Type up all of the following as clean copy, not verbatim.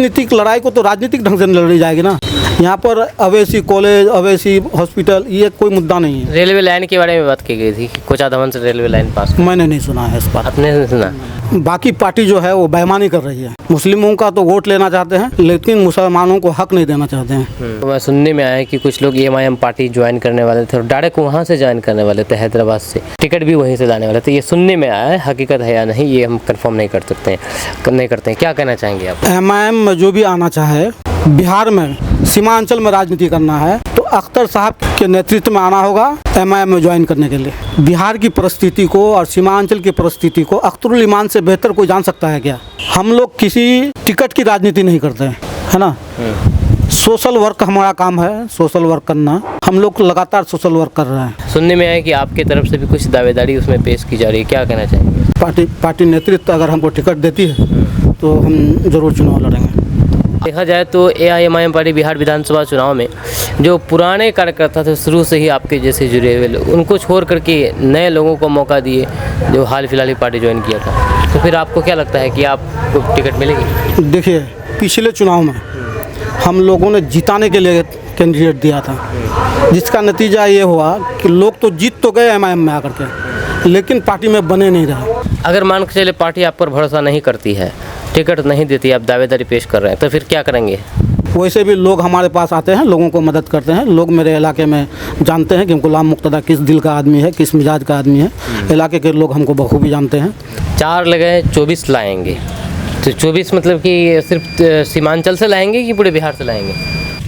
राजनीतिक लड़ाई को तो राजनीतिक ढंग से लड़ी जाएगी ना। यहाँ पर अवैसी कॉलेज, अवैसी हॉस्पिटल, ये कोई मुद्दा नहीं है। रेलवे लाइन के बारे में बात की गई थी कि कोचा धवन से रेलवे लाइन पास। मैंने नहीं सुना है इस बात। आपने नहीं सुना? बाकी पार्टी जो है वो बेईमानी कर रही है। मुस्लिमों का तो वोट लेना चाहते हैं, लेकिन मुसलमानों को हक नहीं देना चाहते हैं। तो मैं सुनने में आया है कि कुछ लोग एमआईएम पार्टी ज्वाइन करने वाले थे और डायरेक्ट वहाँ से ज्वाइन करने वाले थे, हैदराबाद से, टिकट भी वहीं से लाने वाले थे। ये सुनने में आया है, हकीकत है या नहीं ये हम कंफर्म नहीं कर सकते हैं, नहीं करते हैं। क्या कहना चाहेंगे आप? एमआईएम में जो भी आना चाहे, बिहार में सीमांचल में राजनीति करना है तो अख्तर साहब के नेतृत्व में आना होगा एमआईएम में ज्वाइन करने के लिए। बिहार की परिस्थिति को और सीमांचल की परिस्थिति को अख्तरुल ईमान से बेहतर कोई जान सकता है क्या? हम लोग किसी टिकट की राजनीति नहीं करते हैं, है ना। सोशल वर्क हमारा काम है, सोशल वर्क करना। हम लोग लगातार सोशल वर्क कर रहे हैं। सुनने में आया कि आपकी तरफ से भी कुछ दावेदारी उसमें पेश की जा रही है, क्या कहना चाहेंगे? पार्टी नेतृत्व अगर हमको टिकट देती है तो हम जरूर चुनाव लड़ेंगे। देखा जाए तो एआईएमआईएम पार्टी बिहार विधानसभा चुनाव में जो पुराने कार्यकर्ता थे शुरू से ही आपके जैसे जुड़े हुए, उनको छोड़ करके नए लोगों को मौका दिए जो हाल फिलहाल ही पार्टी ज्वाइन किया था, तो फिर आपको क्या लगता है कि आपको टिकट मिलेगी? देखिए, पिछले चुनाव में हम लोगों ने जिताने के लिए कैंडिडेट दिया था, जिसका नतीजा ये हुआ कि लोग तो जीत तो गए एमआईएम में आकर के, लेकिन पार्टी में बने नहीं रहे। अगर मान के चले पार्टी आप पर भरोसा नहीं करती है, टिकट नहीं देती, आप दावेदारी पेश कर रहे हैं, तो फिर क्या करेंगे? वैसे भी लोग हमारे पास आते हैं, लोगों को मदद करते हैं। लोग मेरे इलाके में जानते हैं कि गुलाम मुक्तदा किस दिल का आदमी है, किस मिजाज का आदमी है। इलाके के लोग हमको बखूबी जानते हैं। 4 लगे 24 लाएंगे, तो 24 मतलब कि सिर्फ सीमांचल से लाएंगे कि पूरे बिहार से लाएंगे?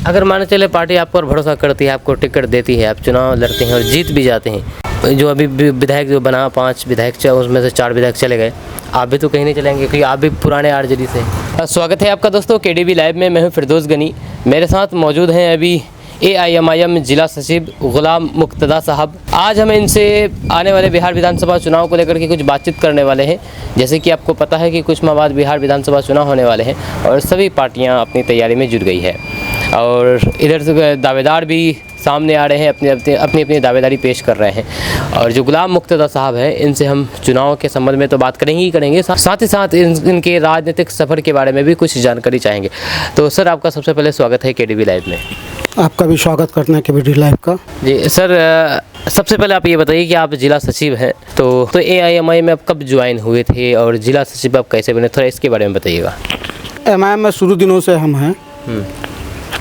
अगर मान चले पार्टी आप पर भरोसा करती है, आपको टिकट देती है, आप चुनाव लड़ते हैं और जीत भी जाते हैं, जो अभी विधायक जो बना 5 विधायक, उसमें से 4 विधायक चले गए, आप भी तो कहीं नहीं चलेंगे क्योंकि आप भी पुराने आरजेडी से। स्वागत है आपका दोस्तों केडीबी लाइव में। मैं हूं फिरदौस गनी, मेरे साथ मौजूद हैं अभी एआईएमआईएम जिला सचिव गुलाम मुक्तदा साहब। आज हम इनसे आने वाले बिहार विधानसभा चुनाव को लेकर के कुछ बातचीत करने वाले हैं। जैसे कि आपको पता है कि कुछ माह बाद बिहार विधानसभा चुनाव होने वाले हैं और सभी पार्टियां अपनी तैयारी में जुट गई है और इधर से दावेदार भी सामने आ रहे हैं, अपनी दावेदारी पेश कर रहे हैं। और जो गुलाम मुक्तदा साहब हैं, इनसे हम चुनाव के संबंध में तो बात करेंगे, साथ ही साथ इनके राजनीतिक सफ़र के बारे में भी कुछ जानकारी चाहेंगे। तो सर, आपका सबसे पहले स्वागत है केडीबी लाइव में। आपका भी स्वागत करना है केडीबी लाइव का। जी सर, सबसे पहले आप ये बताइए कि आप जिला सचिव हैं, तो एआईएमआईएम में आप कब ज्वाइन हुए थे और जिला सचिव आप कैसे बने, थोड़ा इसके बारे में बताइएगा। एमआईएम में शुरू दिनों से हम हैं।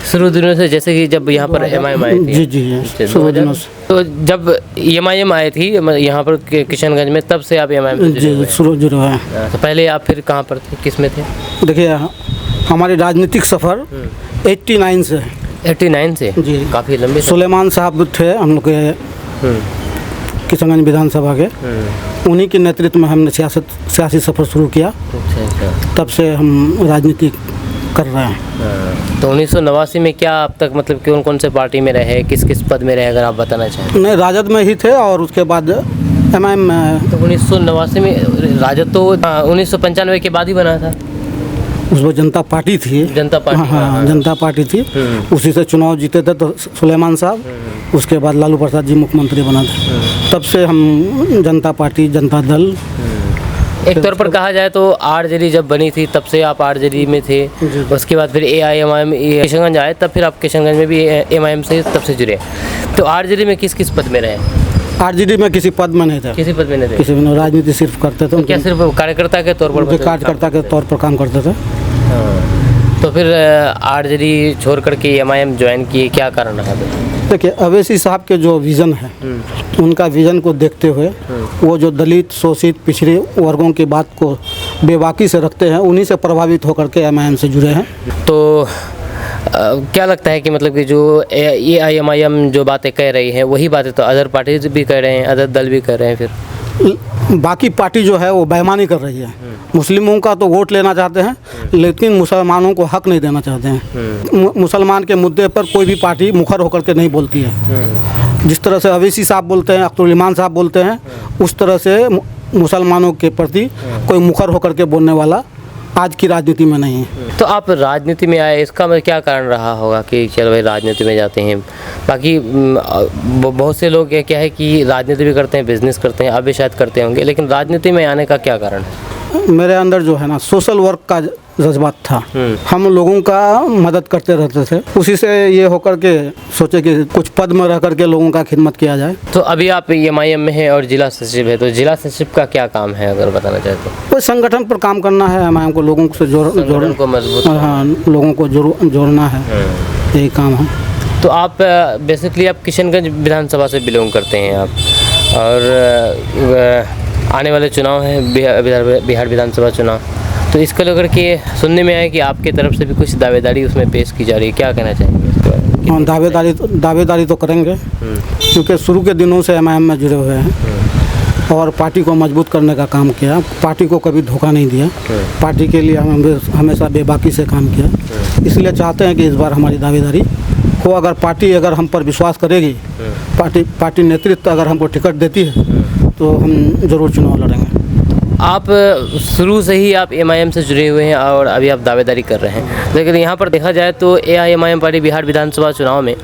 शुरू दिनों से, जैसे कि जब यहाँ पर एमआईएम आई थी? जी, शुरू दिनों से। तो जब एमआईएम आई थी यहाँ पर किशनगंज में, तब से आप एमआईएम जी शुरू है। तो पहले आप फिर कहाँ पर थे, किस में थे? देखिए, हमारी राजनीतिक सफ़र 89 से है। 89 से? जी, काफ़ी लंबे। सुलेमान साहब थे हम लोग के किशनगंज विधानसभा के, उन्हीं के नेतृत्व में हमने सियासी सफ़र शुरू किया। अच्छा। तब से हम राजनीति कर रहे हैं। तो 1989 में क्या अब तक मतलब कौन कौन से पार्टी में रहे, किस किस पद में रहे, अगर आप बताना चाहें? नहीं, राजद में ही थे और उसके बाद एमआईएम में। तो 1989 में राजद तो 1995 के बाद ही बना था। उसमें जनता पार्टी थी। जनता पार्टी? हाँ, जनता पार्टी थी। उसी से चुनाव जीते थे तो सुलेमान साहब, उसके बाद लालू प्रसाद जी मुख्यमंत्री बना थे। तब से हम जनता पार्टी, जनता दल। एक तौर पर कहा जाए तो आरजेडी जब बनी थी तब से आप आरजेडी में थे, उसके बाद फिर एआईएमआईएम किशनगंज आए, तब फिर आप किशनगंज में भी एमआईएम से तब से जुड़े। तो आरजेडी में किस किस पद में रहे? आरजेडी में किसी पद में नहीं था। किसी पद में नहीं थे? किसी में राजनीति सिर्फ करते थे। क्या सिर्फ कार्यकर्ता के तौर पर? कार्यकर्ता के तौर पर काम करते थे। तो फिर आरजेडी छोड़ करके एमआईएम ज्वाइन किए, क्या कारण रहा? देखिए, अवैसी साहब के जो विज़न है, उनका विज़न को देखते हुए वो जो दलित, शोषित, पिछड़े वर्गों की बात को बेबाकी से रखते हैं, उन्हीं से प्रभावित होकर के एमआईएम से जुड़े हैं। तो क्या लगता है कि मतलब कि जो एआईएमआईएम जो बातें कह रही है वही बातें तो अदर पार्टीज भी कह रहे हैं, अदर दल भी कह रहे हैं, फिर बाकी पार्टी जो है वो बेईमानी कर रही है। मुस्लिमों का तो वोट लेना चाहते हैं, लेकिन मुसलमानों को हक नहीं देना चाहते हैं। मुसलमान के मुद्दे पर कोई भी पार्टी मुखर होकर के नहीं बोलती है। जिस तरह से अवैसी साहब बोलते हैं, अख्तरुल ईमान साहब बोलते हैं, उस तरह से मुसलमानों के प्रति कोई मुखर होकर के बोलने वाला आज की राजनीति में नहीं है। तो आप राजनीति में आए, इसका मतलब क्या कारण रहा होगा कि चलो भाई राजनीति में जाते हैं? बाकी बहुत से लोग क्या है कि राजनीति भी करते हैं, बिजनेस करते हैं, आप भी शायद करते होंगे, लेकिन राजनीति में आने का क्या कारण है? मेरे अंदर जो है ना सोशल वर्क का जज्बात था। हम लोगों का मदद करते रहते थे, उसी से ये होकर के सोचे कि कुछ पद में रह करके लोगों का खिदमत किया जाए। तो अभी आप MIM में हैं और जिला सचिव है, तो जिला सचिव का क्या काम है अगर बताना चाहते हैं? कोई संगठन पर काम करना है, MIM को लोगों से संगठन को मजबूत हाँ, लोगों को जोड़ना है, यही काम है। तो आप बेसिकली आप किशनगंज विधानसभा से बिलोंग करते हैं आप, और आने वाले चुनाव हैं बिहार विधानसभा चुनाव, तो इसको लेकर के सुनने में आया कि आपके तरफ से भी कुछ दावेदारी उसमें पेश की जा रही है, क्या कहना चाहेंगे इसके बारे में? हाँ, दावेदारी तो करेंगे, क्योंकि शुरू के दिनों से MIM में जुड़े हुए हैं और पार्टी को मजबूत करने का काम किया, पार्टी को कभी धोखा नहीं दिया, पार्टी के लिए हम हमेशा बेबाकी से काम किया। इसलिए चाहते हैं कि इस बार हमारी दावेदारी हो, अगर पार्टी हम पर विश्वास करेगी, पार्टी नेतृत्व अगर हमको टिकट देती है तो हम ज़रूर चुनाव लड़ेंगे। आप शुरू से ही आप MIM से जुड़े हुए हैं और अभी आप दावेदारी कर रहे हैं, लेकिन यहाँ पर देखा जाए तो AIMIM पार्टी बिहार विधानसभा चुनाव में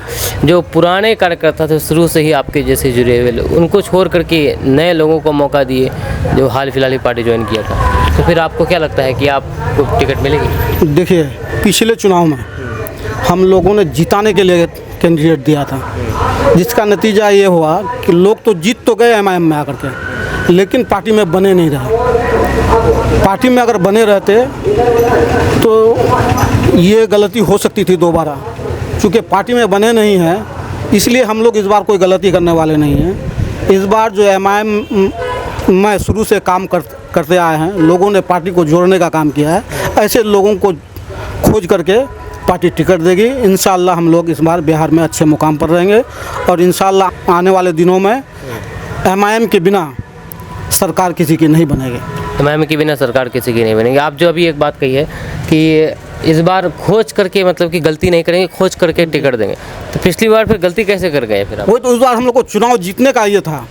जो पुराने कार्यकर्ता थे शुरू से ही आपके जैसे जुड़े हुए, उनको छोड़ करके नए लोगों को मौका दिए जो हाल फिलहाल ही पार्टी ज्वाइन किया था, तो फिर आपको क्या लगता है कि आपको टिकट मिलेगी? देखिए, पिछले चुनाव में हम लोगों ने जिताने के लिए कैंडिडेट दिया था, जिसका नतीजा ये हुआ कि लोग तो जीत तो गए MIM में आकर के, लेकिन पार्टी में बने नहीं रहे। पार्टी में अगर बने रहते तो ये गलती हो सकती थी दोबारा, क्योंकि पार्टी में बने नहीं हैं, इसलिए हम लोग इस बार कोई गलती करने वाले नहीं हैं। इस बार जो MIM में शुरू से काम करते आए हैं, लोगों ने पार्टी को जोड़ने का काम किया है, ऐसे लोगों को खोज करके पार्टी टिकट देगी। इंशाल्लाह हम लोग इस बार बिहार में अच्छे मुकाम पर रहेंगे और इंशाल्लाह आने वाले दिनों में MIM के बिना सरकार किसी की नहीं बनेगी। MIM के बिना सरकार किसी की नहीं बनेगी। आप जो अभी एक बात कही है कि इस बार खोज करके, मतलब कि गलती नहीं करेंगे, खोज करके टिकट देंगे, तो पिछली बार फिर गलती कैसे कर गए फिर आप? वही तो, इस बार हम लोग को चुनाव जीतने का ये था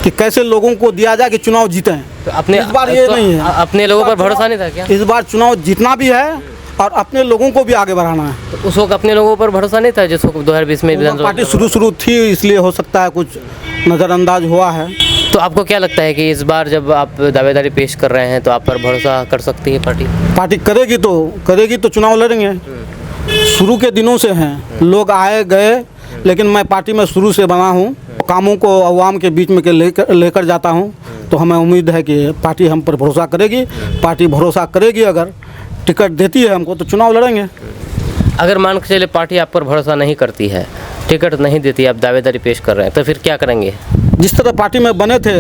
कि कैसे लोगों को दिया जाए कि चुनाव जीतें। तो अपने इस बार ये तो नहीं है, अपने लोगों पर भरोसा नहीं था क्या? इस बार चुनाव जीतना भी है और अपने लोगों को भी आगे बढ़ाना है। तो उस वक्त अपने लोगों पर भरोसा नहीं था जिसको 2020 में विधानसभा पार्टी शुरू थी, इसलिए हो सकता है कुछ नज़रअंदाज हुआ है। तो आपको क्या लगता है कि इस बार जब आप दावेदारी पेश कर रहे हैं तो आप पर भरोसा कर सकती है पार्टी? पार्टी करेगी तो चुनाव लड़ेंगे। शुरू के दिनों से हैं, लोग आए गए, लेकिन मैं पार्टी में शुरू से बना हूँ, कामों को अवाम के बीच में लेकर जाता हूँ, तो हमें उम्मीद है कि पार्टी हम पर भरोसा करेगी। पार्टी भरोसा करेगी, अगर टिकट देती है हमको तो चुनाव लड़ेंगे। अगर मान के चले पार्टी आप पर भरोसा नहीं करती है, टिकट नहीं देती, आप दावेदारी पेश कर रहे हैं, तो फिर क्या करेंगे? जिस तरह पार्टी में बने थे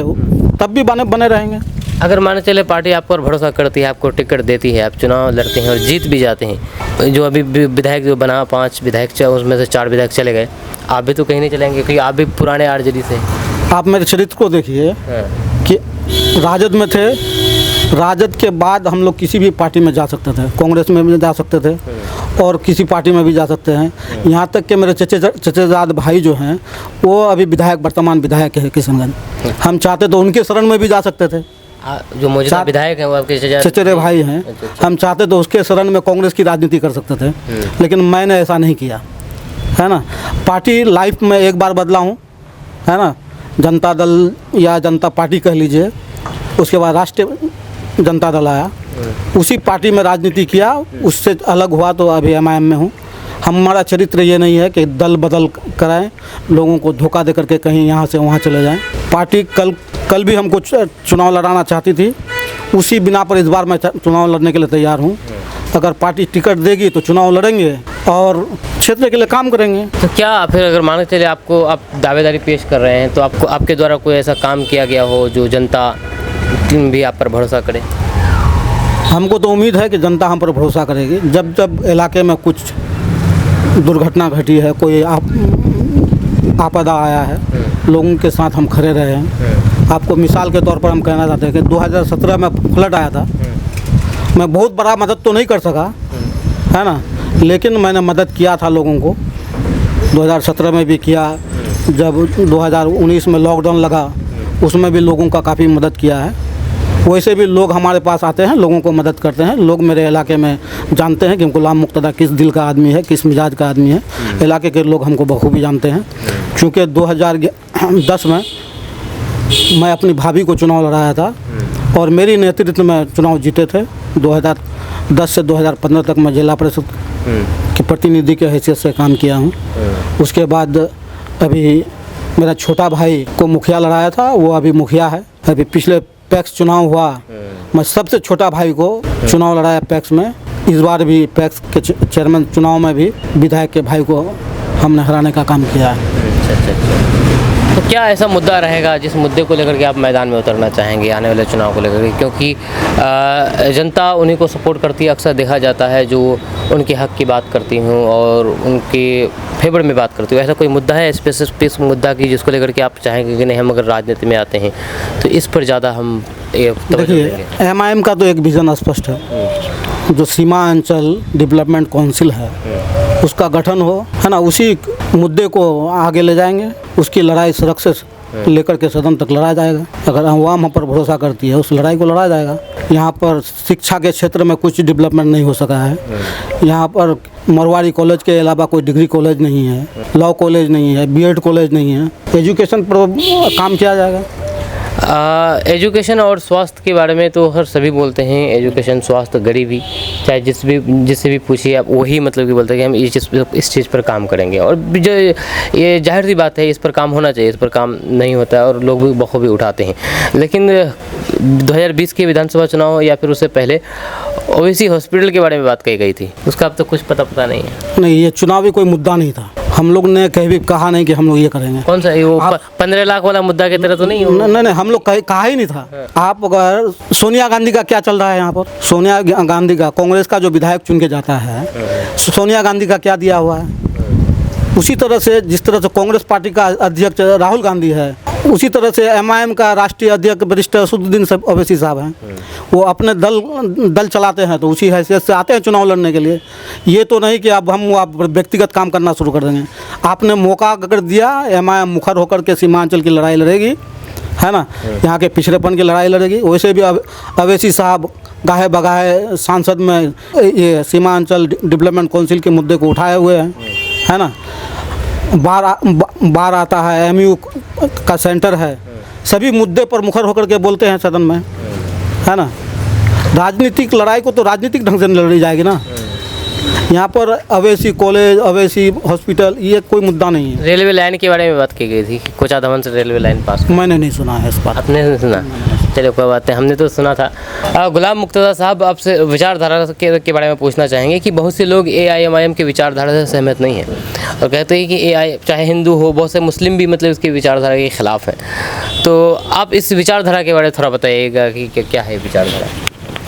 तब भी बने रहेंगे। अगर मान के चले पार्टी आप पर भरोसा करती है, आपको टिकट देती है, आप चुनाव लड़ते हैं और जीत भी जाते हैं, जो अभी विधायक जो बना 5 विधायक, उसमें से 4 विधायक चले गए, आप भी तो कहीं नहीं चलेंगे क्योंकि आप भी पुराने RJD से। आप मेरे चरित्र को देखिए कि राजद में थे, राजद के बाद हम लोग किसी भी पार्टी में जा सकते थे, कांग्रेस में भी जा सकते थे और किसी पार्टी में भी जा सकते हैं। यहाँ तक कि मेरे चचेजाद भाई जो हैं वो अभी वर्तमान विधायक है किशनगंज। हम चाहते तो उनके शरण में भी जा सकते थे। जो मौजूदा विधायक हैं वो आपके चचेरे भाई हैं। हम चाहते तो उसके शरण में कांग्रेस की राजनीति कर सकते थे, लेकिन मैंने ऐसा नहीं किया, है ना। पार्टी लाइफ में एक बार बदला हूँ, है ना। जनता दल या जनता पार्टी कह लीजिए, उसके बाद राष्ट्रीय जनता दल आया, उसी पार्टी में राजनीति किया, उससे अलग हुआ तो अभी MIM में हूँ। हमारा चरित्र ये नहीं है कि दल बदल कराएं, लोगों को धोखा दे करके कहीं यहाँ से वहाँ चले जाएं। पार्टी कल भी हमको चुनाव लड़ाना चाहती थी, उसी बिना पर इस बार मैं चुनाव लड़ने के लिए तैयार हूँ। अगर पार्टी टिकट देगी तो चुनाव लड़ेंगे और क्षेत्र के लिए काम करेंगे। तो क्या फिर अगर मान के चले आप दावेदारी पेश कर रहे हैं तो आपके द्वारा कोई ऐसा काम किया गया हो जो जनता भी आप पर भरोसा करे? हमको तो उम्मीद है कि जनता हम पर भरोसा करेगी। जब जब इलाके में कुछ दुर्घटना घटी है, कोई आपदा आया है, लोगों के साथ हम खड़े रहे हैं। आपको मिसाल के तौर पर हम कहना चाहते हैं कि 2017 में फ्लड आया था, मैं बहुत बड़ा मदद तो नहीं कर सका, है ना, लेकिन मैंने मदद किया था लोगों को। 2017 में भी किया, जब 2019 में लॉकडाउन लगा उसमें भी लोगों का काफ़ी मदद किया है। वैसे भी लोग हमारे पास आते हैं, लोगों को मदद करते हैं। लोग मेरे इलाके में जानते हैं कि गुलाम मुक्तदा किस दिल का आदमी है, किस मिजाज का आदमी है। इलाके के लोग हमको बखूबी जानते हैं, क्योंकि 2010 में मैं अपनी भाभी को चुनाव लड़ाया था और मेरी नेतृत्व में चुनाव जीते थे। 2010 से 2015 तक मैं जिला परिषद के प्रतिनिधि के हैसियत से काम किया हूँ। उसके बाद अभी मेरा छोटा भाई को मुखिया लड़ाया था, वो अभी मुखिया है। अभी पिछले पैक्स चुनाव हुआ, मैं सबसे छोटा भाई को चुनाव लड़ाया पैक्स में। इस बार भी पैक्स के चेयरमैन चुनाव में भी विधायक के भाई को हमने हराने का काम किया है। अच्छा। तो क्या ऐसा मुद्दा रहेगा जिस मुद्दे को लेकर के आप मैदान में उतरना चाहेंगे आने वाले चुनाव को लेकर के? क्योंकि जनता उन्हीं को सपोर्ट करती है, अक्सर देखा जाता है जो उनके हक की बात करती हूँ और उनके फेवर में बात करती हूँ। ऐसा कोई मुद्दा है स्पेसिफिक मुद्दा की जिसको लेकर के आप चाहेंगे कि नहीं, हम अगर राजनीति में आते हैं तो इस पर ज़्यादा हम देखिए, MIM का तो एक विज़न स्पष्ट है। जो सीमांचल डेवलपमेंट काउंसिल है उसका गठन हो, है ना, उसी मुद्दे को आगे ले जाएंगे। उसकी लड़ाई सड़क से लेकर के सदन तक लड़ा जाएगा। अगर आवाम हम पर भरोसा करती है उस लड़ाई को लड़ा जाएगा। यहाँ पर शिक्षा के क्षेत्र में कुछ डेवलपमेंट नहीं हो सका है। यहाँ पर मरवाड़ी कॉलेज के अलावा कोई डिग्री कॉलेज नहीं है, लॉ कॉलेज नहीं है, BEd कॉलेज नहीं है। एजुकेशन पर काम किया जाएगा। एजुकेशन और स्वास्थ्य के बारे में तो हर सभी बोलते हैं, एजुकेशन, स्वास्थ्य, गरीबी, चाहे जिससे भी पूछिए आप वही मतलब कि बोलते हैं कि हम इस चीज़ पर काम करेंगे। और जो ये जाहिर सी बात है, इस पर काम होना चाहिए, इस पर काम नहीं होता है और लोग भी बखूबी उठाते हैं। लेकिन 2020 के विधानसभा चुनाव या फिर उससे पहले OBC हॉस्पिटल के बारे में बात कही गई थी, उसका अब तक कुछ पता नहीं है। नहीं, ये चुनावी कोई मुद्दा नहीं था। हम लोग ने कहीं भी कहा नहीं कि हम लोग ये करेंगे। कौन सा वो 15 लाख वाला मुद्दा की तरह तो नहीं हो? नहीं, हम लोग कहा ही नहीं था। आप अगर सोनिया गांधी का क्या चल रहा है यहाँ पर, सोनिया गांधी का, कांग्रेस का जो विधायक चुन के जाता है, सोनिया गांधी का क्या दिया हुआ है? उसी तरह से जिस तरह से कांग्रेस पार्टी का अध्यक्ष राहुल गांधी है, उसी तरह से MIM का राष्ट्रीय अध्यक्ष वरिष्ठ असदुद्दीन ओवैसी साहब हैं। वो अपने दल चलाते हैं तो उसी हैसियत से आते हैं चुनाव लड़ने के लिए। ये तो नहीं कि अब आप व्यक्तिगत काम करना शुरू कर देंगे। आपने मौका अगर दिया, MIM मुखर होकर के सीमांचल की लड़ाई लड़ेगी, है ना, यहाँ के पिछड़ेपन की लड़ाई लड़ेगी। वैसे भी ओवैसी साहब गाहे बगाहे सांसद में ये सीमांचल डेवलपमेंट काउंसिल के मुद्दे को उठाए हुए हैं, है ना। बार आता है, MU का सेंटर है, सभी मुद्दे पर मुखर होकर के बोलते हैं सदन में, है ना। राजनीतिक लड़ाई को तो राजनीतिक ढंग से लड़ी जाएगी ना। यहाँ पर ओवैसी कॉलेज, ओवैसी हॉस्पिटल, ये कोई मुद्दा नहीं है। रेलवे लाइन के बारे में बात की गई थी कि कोचा धवन से रेलवे लाइन पास। मैंने नहीं सुना है इस बात। आपने नहीं सुना? चलिए कोई बात नहीं, हमने तो सुना था। गुलाम मुर्तज़ा साहब, आपसे विचारधारा के बारे में पूछना चाहेंगे कि बहुत से लोग AIMIM की विचारधारा से सहमत नहीं हैं और कहते हैं कि AI चाहे हिंदू हो, बहुत से मुस्लिम भी मतलब इसकी विचारधारा के खिलाफ हैं। तो आप इस विचारधारा के बारे में थोड़ा बताइएगा कि क्या है विचारधारा?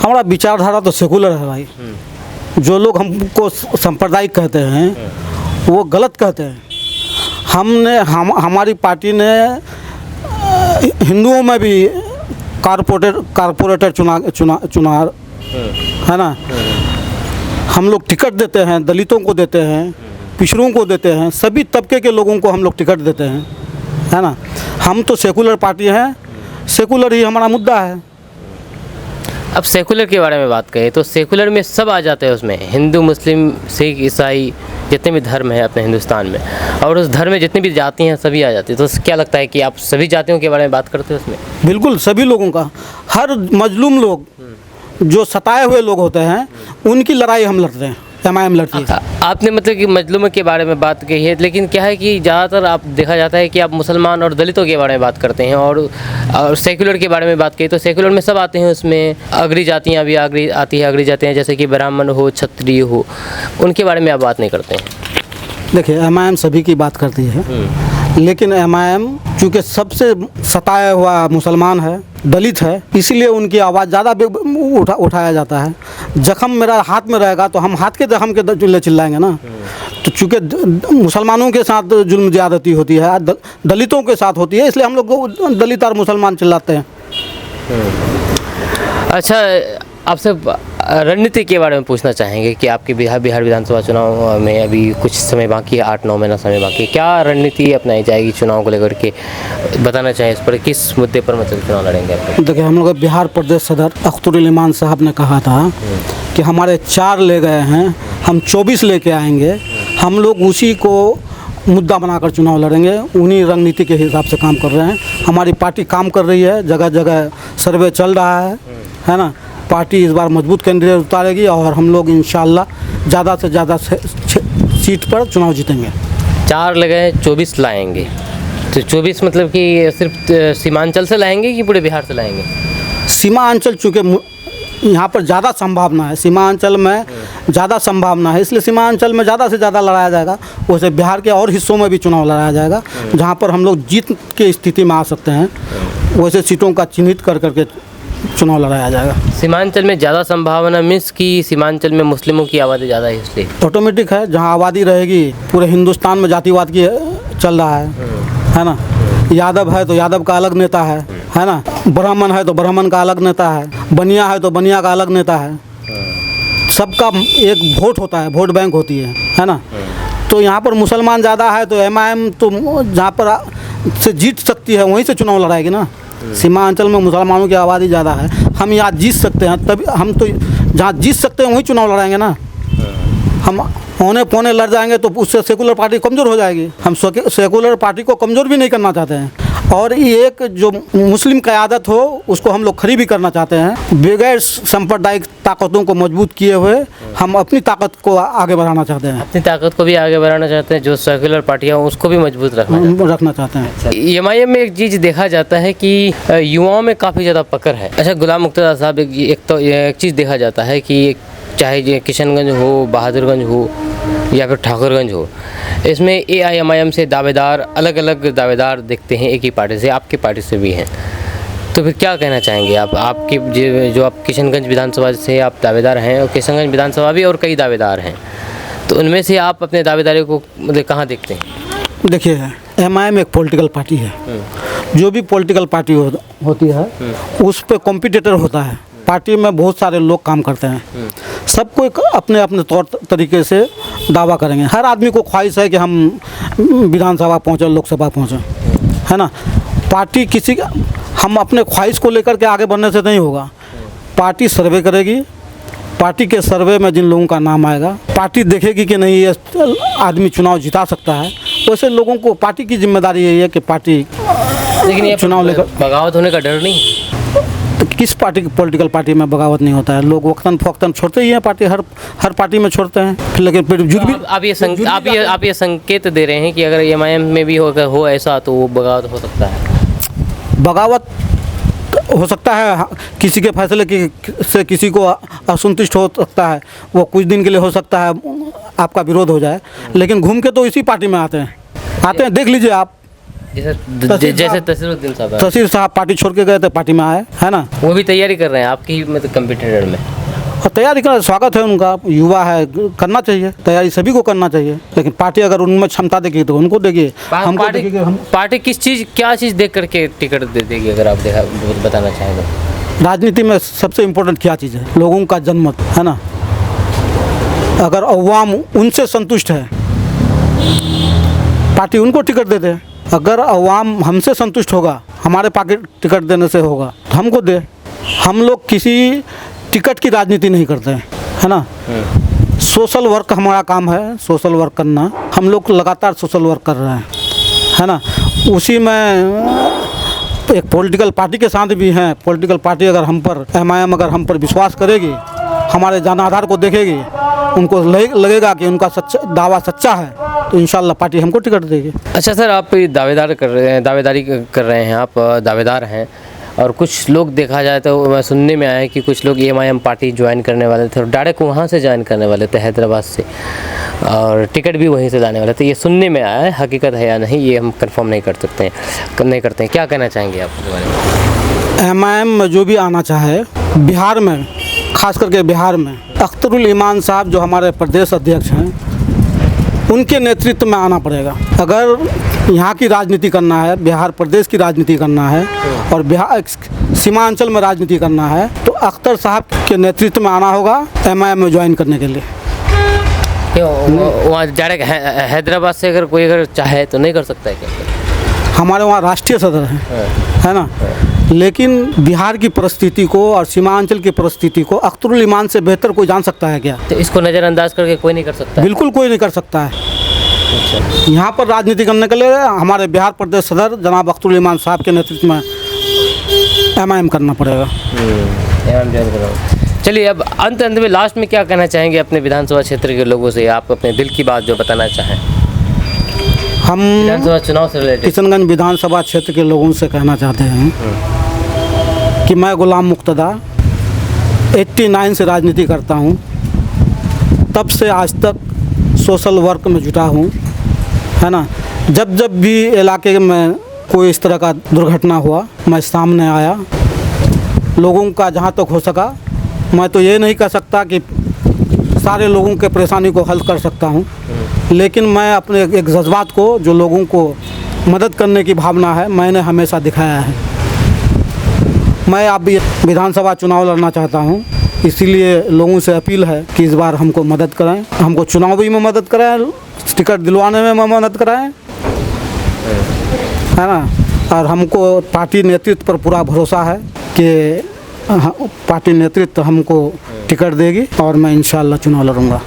हमारा विचारधारा तो सेकुलर है भाई। जो लोग हमको सांप्रदायिक कहते हैं वो गलत कहते हैं। हमारी पार्टी ने हिंदुओं में भी कारपोरेटर चुना है ना। हम लोग टिकट देते हैं, दलितों को देते हैं, पिछड़ों को देते हैं, सभी तबके के लोगों को हम लोग टिकट देते हैं, है ना। हम तो सेकुलर पार्टी हैं, सेकुलर ही हमारा मुद्दा है। अब सेकुलर के बारे में बात करें तो सेकुलर में सब आ जाते हैं, उसमें हिंदू, मुस्लिम, सिख, ईसाई, जितने भी धर्म हैं अपने हिंदुस्तान में, और उस धर्म में जितनी भी जाति हैं सभी आ जाती है। तो क्या लगता है कि आप सभी जातियों के बारे में बात करते हो उसमें? बिल्कुल, सभी लोगों का। हर मजलूम लोग, जो सताए हुए लोग होते हैं, उनकी लड़ाई हम लड़ते हैं, MIM लड़ती है। आपने मतलब कि मजलूम के बारे में बात की है, लेकिन क्या है कि ज़्यादातर आप देखा जाता है कि आप मुसलमान और दलितों के बारे में बात करते हैं और सेकुलर के बारे में बात की तो सेकुलर में सब आते हैं। उसमें अगड़ी जातियाँ भी आती है, अगड़ी जातियाँ जैसे कि ब्राह्मण हो, क्षत्रिय हो, उनके बारे में आप बात नहीं करते हैं। देखिए, MIM सभी की बात करती है, लेकिन MIM चूँकि सबसे सताया हुआ मुसलमान है, दलित है, इसीलिए उनकी आवाज़ ज़्यादा उठाया जाता है। जख्म मेरा हाथ में रहेगा तो हम हाथ के जख्म के जुल्ले चिल्लाएंगे ना। तो चूँकि मुसलमानों के साथ जुल्म ज़्यादती होती है, दलितों के साथ होती है, इसलिए हम लोग दलित और मुसलमान चिल्लाते हैं। अच्छा, आपसे रणनीति के बारे में पूछना चाहेंगे कि आपके बिहार विधानसभा चुनाव में अभी कुछ समय बाकी है, 8-9 महीना समय बाकी है। क्या रणनीति अपनाई जाएगी चुनाव को लेकर के, बताना चाहें इस पर, किस मुद्दे पर मतलब चुनाव लड़ेंगे आप? देखिए, हम लोग बिहार प्रदेश सदर अख्तरुल ईमान साहब ने कहा था कि हमारे 4 ले गए हैं, हम 24 लेके आएंगे। हम लोग उसी को मुद्दा बनाकर चुनाव लड़ेंगे। उन्हीं रणनीति के हिसाब से काम कर रहे हैं। हमारी पार्टी काम कर रही है, जगह जगह सर्वे चल रहा है ना। पार्टी इस बार मजबूत कैंडिडेट उतारेगी और हम लोग इंशाल्लाह ज़्यादा से ज़्यादा सीट पर चुनाव जीतेंगे। 4 लगे 24 लाएंगे, तो 24 मतलब कि सिर्फ सीमांचल से लाएंगे कि पूरे बिहार से लाएंगे? सीमांचल चूँकि यहाँ पर ज़्यादा संभावना है, सीमांचल में ज़्यादा संभावना है, इसलिए सीमांचल में ज़्यादा से ज़्यादा लड़ाया जाएगा। वैसे बिहार के और हिस्सों में भी चुनाव लड़ाया जाएगा जहाँ पर हम लोग जीत के स्थिति में आ सकते हैं, वैसे सीटों का चिन्हित कर करके चुनाव लड़ाया जाएगा। सीमांचल में ज़्यादा संभावना मीन्स कि सीमांचल में मुस्लिमों की आबादी ज़्यादा है, इसलिए ऑटोमेटिक है। जहाँ आबादी रहेगी, पूरे हिंदुस्तान में जातिवाद की चल रहा है ना। यादव है तो यादव का अलग नेता है ना। ब्राह्मण है तो ब्राह्मण का अलग नेता है, बनिया है तो बनिया का अलग नेता है। सबका एक वोट होता है, वोट बैंक होती है ना। तो यहाँ पर मुसलमान ज़्यादा है तो MIM तो जहाँ पर से जीत सकती है वहीं से चुनाव लड़ाएगी ना। सीमांचल में मुसलमानों की आबादी ज़्यादा है, हम यहाँ जीत सकते हैं, तभी हम तो जहाँ जीत सकते हैं वहीं चुनाव लड़ाएंगे ना। हम औने पौने लड़ जाएंगे तो उससे सेकुलर पार्टी कमज़ोर हो जाएगी। हम सेकुलर पार्टी को कमज़ोर भी नहीं करना चाहते हैं, और एक जो मुस्लिम क़यादत हो उसको हम लोग खड़ी भी करना चाहते हैं। बगैर सांप्रदायिक ताकतों को मजबूत किए हुए हम अपनी ताकत को आगे बढ़ाना चाहते हैं। अपनी ताकत को भी आगे बढ़ाना चाहते हैं, जो सेकुलर पार्टियाँ उसको भी मजबूत रखना चाहते हैं। MIM में एक चीज़ देखा जाता है कि युवाओं में काफ़ी ज़्यादा पकड़ है। अच्छा, गुलाम मुर्तज़ा साहब, एक चीज़ देखा जाता है कि चाहे ये किशनगंज हो, बहादुरगंज हो या फिर ठाकुरगंज हो, इसमें AIMIM से दावेदार अलग अलग दावेदार दिखते हैं, एक ही पार्टी से, आपकी पार्टी से भी हैं। तो फिर क्या कहना चाहेंगे आप? आपकी जो आप किशनगंज विधानसभा से आप दावेदार हैं, और किशनगंज विधानसभा भी और कई दावेदार हैं, तो उनमें से आप अपने दावेदारी को मतलब कहाँ देखते हैं? देखिए, MIM एक पॉलिटिकल पार्टी है। जो भी पॉलिटिकल पार्टी होती है उस पर कॉम्पिटिटर होता है। पार्टी में बहुत सारे लोग काम करते हैं, सबको एक अपने अपने तौर तरीके से दावा करेंगे। हर आदमी को ख्वाहिश है कि हम विधानसभा पहुँचे, लोकसभा पहुँचे, है ना। पार्टी हम अपने ख्वाहिश को लेकर के आगे बढ़ने से नहीं होगा। पार्टी सर्वे करेगी, पार्टी के सर्वे में जिन लोगों का नाम आएगा, पार्टी देखेगी कि नहीं ये आदमी चुनाव जिता सकता है, वैसे लोगों को पार्टी की जिम्मेदारी यही है कि पार्टी लेकिन ये चुनाव लेकर बगावत होने का डर नहीं? तो किस पार्टी की पॉलिटिकल पार्टी में बगावत नहीं होता है? लोग वक्तन फ़वक्तन छोड़ते ही हैं, पार्टी हर पार्टी में छोड़ते हैं, लेकिन फिर जुट भी। आप ये संकेत दे रहे हैं कि अगर MIM में भी हो ऐसा तो वो बगावत हो सकता है? बगावत हो सकता है, किसी के फैसले से किसी को असंतुष्ट हो सकता है, वो कुछ दिन के लिए हो सकता है आपका विरोध हो जाए, लेकिन घूम के तो इसी पार्टी में आते हैं। देख लीजिए आप, जैसे तसीर साहब पार्टी छोड़ के गए थे, पार्टी में आए, है ना। वो भी तैयारी कर रहे हैं आपकी मतलब कंप्यूटर में? और तैयारी कर, स्वागत है उनका, युवा है, करना चाहिए तैयारी, सभी को करना चाहिए। लेकिन पार्टी अगर उनमें क्षमता देगी तो उनको देगी, हमको देगी। अच्छा सर, आप दावेदारी कर रहे हैं, आप दावेदार हैं, और कुछ लोग देखा जाए तो मैं सुनने में आया है कि कुछ लोग MIM पार्टी ज्वाइन करने वाले थे और डायरेक्ट वहाँ से ज्वाइन करने वाले थे, हैदराबाद से, और टिकट भी वहीं से लाने वाले थे। ये सुनने में आया है, हकीकत है या नहीं ये हम कंफर्म नहीं करते हैं। क्या कहना चाहेंगे आप इसके बारे में? MIM में जो भी आना चाहे, बिहार में, खास करके बिहार में, अख्तरुल ईमान साहब जो हमारे प्रदेश अध्यक्ष हैं, उनके नेतृत्व में आना पड़ेगा। अगर यहाँ की राजनीति करना है, बिहार प्रदेश की राजनीति करना है, और बिहार सीमांचल में राजनीति करना है, तो अख्तर साहब के नेतृत्व में आना होगा MIM में ज्वाइन करने के लिए। क्यों वहाँ डायरेक्ट हैदराबाद से अगर चाहे तो नहीं कर सकता है क्या? हमारे वहाँ राष्ट्रीय सदर हैं, है ना। लेकिन बिहार की परिस्थिति को और सीमांचल की परिस्थिति को अख्तरुल ईमान से बेहतर कोई जान सकता है क्या? तो इसको नज़रअंदाज करके कोई नहीं कर सकता? बिल्कुल कोई नहीं कर सकता है। यहाँ पर राजनीति करने के लिए हमारे बिहार प्रदेश सदर जनाब अख्तरुल ईमान साहब के नेतृत्व में MIM करना पड़ेगा। MIM ज्वाइन कर रहा हूँ। चलिए, अब अंत में लास्ट में क्या कहना चाहेंगे अपने विधानसभा क्षेत्र के लोगों से? आप अपने दिल की बात जो बताना चाहें हम विधानसभा चुनाव से रिलेटेड। किशनगंज विधानसभा क्षेत्र के लोगों से कहना चाहते हैं कि मैं गुलाम मुक्तदा 89 से राजनीति करता हूँ। तब से आज तक सोशल वर्क में जुटा हूँ, है ना। जब जब भी इलाके में कोई इस तरह का दुर्घटना हुआ, मैं सामने आया। लोगों का जहाँ तक हो सका, मैं तो ये नहीं कह सकता कि सारे लोगों के परेशानी को हल कर सकता हूँ, लेकिन मैं अपने एक जज्बात को, जो लोगों को मदद करने की भावना है, मैंने हमेशा दिखाया है। मैं अब विधानसभा चुनाव लड़ना चाहता हूँ, इसीलिए लोगों से अपील है कि इस बार हमको मदद करें, हमको चुनावी में मदद करें, टिकट दिलवाने में मदद कराएं, है ना। और हमको पार्टी नेतृत्व पर पूरा भरोसा है कि पार्टी नेतृत्व हमको टिकट देगी और मैं इंशाल्लाह चुनाव लड़ूंगा।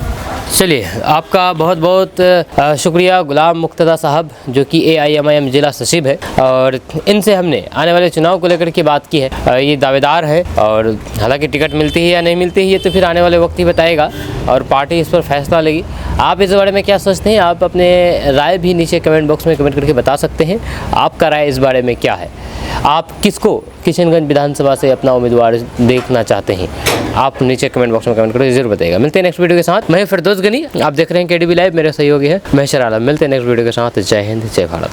चलिए, आपका बहुत बहुत शुक्रिया गुलाम मुक्तदा साहब, जो कि AIMIM जिला सचिव है, और इनसे हमने आने वाले चुनाव को लेकर के बात की है। ये दावेदार है, और हालांकि टिकट मिलती है या नहीं मिलती है ये तो फिर आने वाले वक्त ही बताएगा और पार्टी इस पर फैसला लेगी। आप इस बारे में क्या सोचते हैं? आप अपने राय भी नीचे कमेंट बॉक्स में कमेंट करके बता सकते हैं। आपका राय इस बारे में क्या है? आप किसको किशनगंज विधानसभा से अपना उम्मीदवार देखना चाहते हैं? आप नीचे कमेंट बॉक्स में कमेंट करके जरूर बताइएगा। मिलते हैं नेक्स्ट वीडियो के साथ। मैं फिरदौस गनी, आप देख रहे हैं KDB लाइव, मेरे सहयोगी है महेश आलम। मिलते हैं नेक्स्ट वीडियो के साथ। जय हिंद, जय भारत।